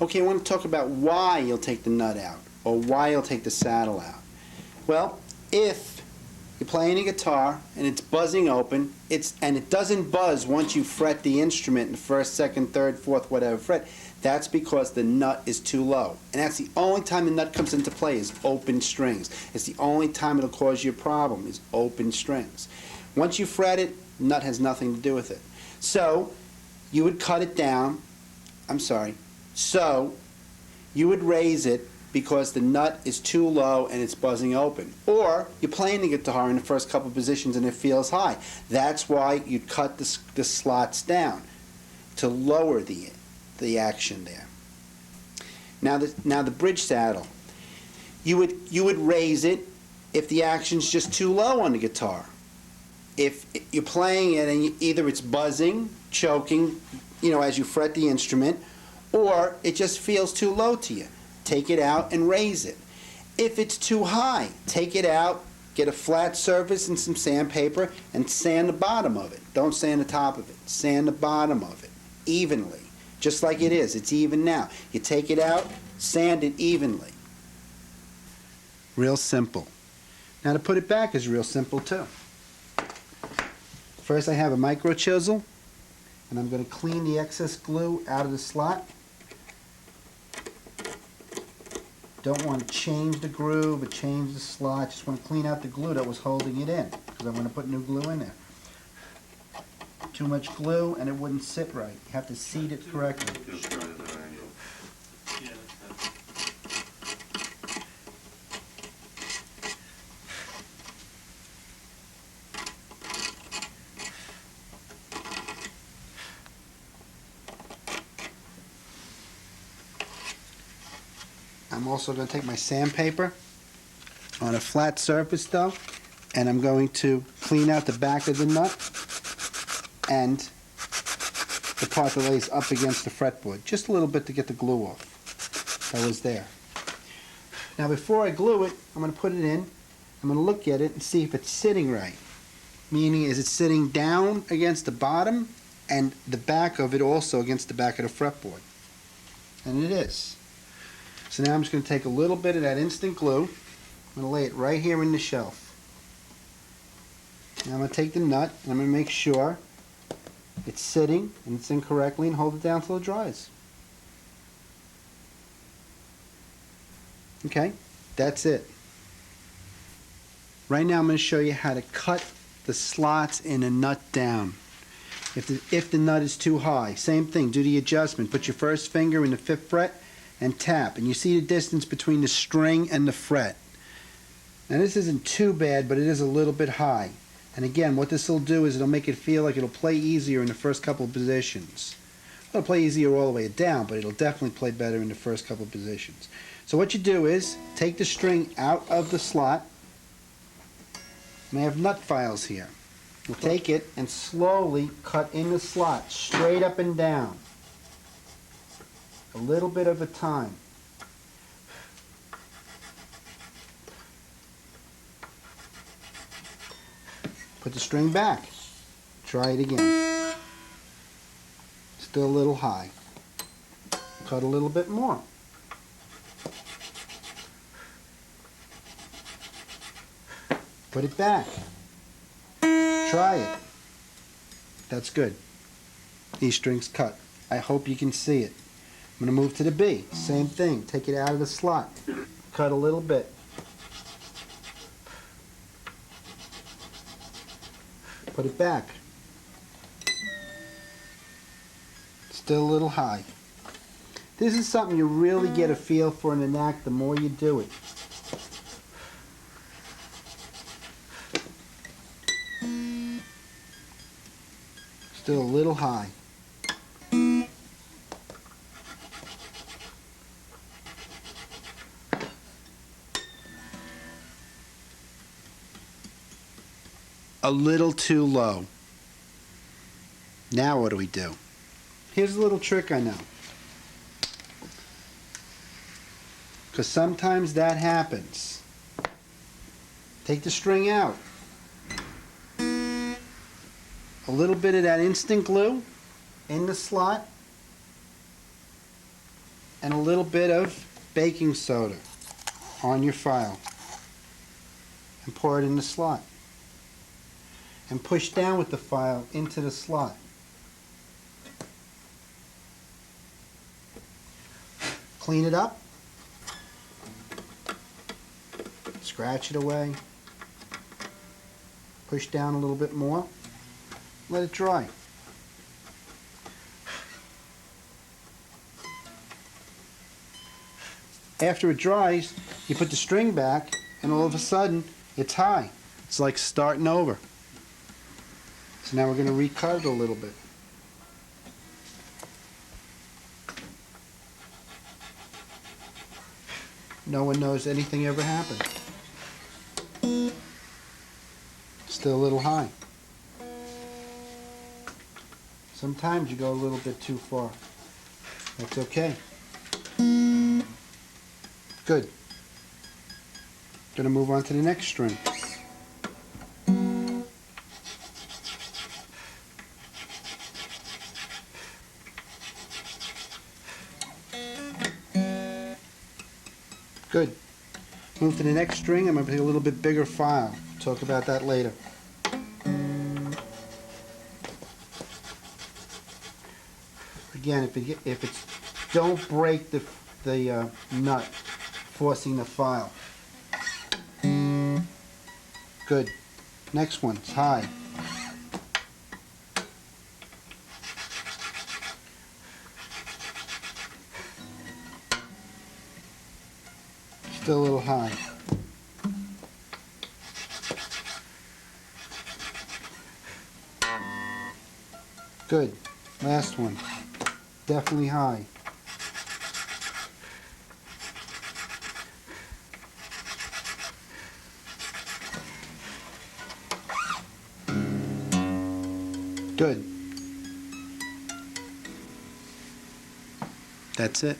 Okay, I want to talk about why you'll take the nut out, or why you'll take the saddle out. Well, if you're playing a guitar and it's buzzing open, and it doesn't buzz once you fret the instrument in the first, second, third, fourth, whatever fret, that's because the nut is too low. And that's the only time the nut comes into play, is open strings. It's the only time it'll cause you a problem, is open strings. Once you fret it, the nut has nothing to do with it. So you would cut it down. So you would raise it because the nut is too low and it's buzzing open. Or you're playing the guitar in the first couple positions and it feels high. That's why you'd cut the slots down to lower the action there. Now the bridge saddle. You would raise it if the action's just too low on the guitar. If you're playing it and either it's buzzing, choking, as you fret the instrument, or it just feels too low to you, take it out and raise it. If it's too high, take it out, get a flat surface and some sandpaper and sand the bottom of it. Don't sand the top of it. Sand the bottom of it evenly, just like it is. It's even now. You take it out, sand it evenly. Real simple. Now to put it back is real simple too. First I have a micro chisel, and I'm going to clean the excess glue out of the slot. Don't want to change the groove or change the slot. Just want to clean out the glue that was holding it in, because I want to put new glue in there. Too much glue and it wouldn't sit right. You have to seat it correctly. I'm also going to take my sandpaper on a flat surface though, and I'm going to clean out the back of the nut and the part that lays up against the fretboard. Just a little bit to get the glue off that was there. Now before I glue it, I'm going to put it in. I'm going to look at it and see if it's sitting right. Meaning, is it sitting down against the bottom and the back of it also against the back of the fretboard? And it is. So now I'm just going to take a little bit of that instant glue. I'm going to lay it right here in the shelf. Now I'm going to take the nut and I'm going to make sure it's sitting and it's in correctly, and hold it down till it dries. Okay, that's it. Right now I'm going to show you how to cut the slots in a nut down. If the nut is too high, same thing, do the adjustment. Put your first finger in the 5th fret and tap, and you see the distance between the string and the fret. Now this isn't too bad, but it is a little bit high. And again, what this will do is it'll make it feel like it'll play easier in the first couple of positions. It'll play easier all the way down, but it'll definitely play better in the first couple of positions. So what you do is take the string out of the slot, and I have nut files here. You take it and slowly cut in the slot, straight up and down. A little bit at a time. Put the string back. Try it again. Still a little high. Cut a little bit more. Put it back. Try it. That's good. These strings cut. I hope you can see it. I'm going to move to the B. Same thing. Take it out of the slot. Cut a little bit. Put it back. Still a little high. This is something you really get a feel for in the knack the more you do it. Still a little high. A little too low. Now what do we do? Here's a little trick I know. Because sometimes that happens. Take the string out. A little bit of that instant glue in the slot. and a little bit of baking soda on your file and pour it in the slot. And push down with the file into the slot. Clean it up. Scratch it away. Push down a little bit more. Let it dry. After it dries, you put the string back and all of a sudden it's high. It's like starting over. So now we're going to recut it a little bit. No one knows anything ever happened. Still a little high. Sometimes you go a little bit too far. That's okay. Good. Going to move on to the next string. Good. Move to the next string. I'm going to take a little bit bigger file. Talk about that later. Again, if it's don't break the nut forcing the file. Good. Next one. It's high. Still a little high. Good. Last one. Definitely high. Good. That's it.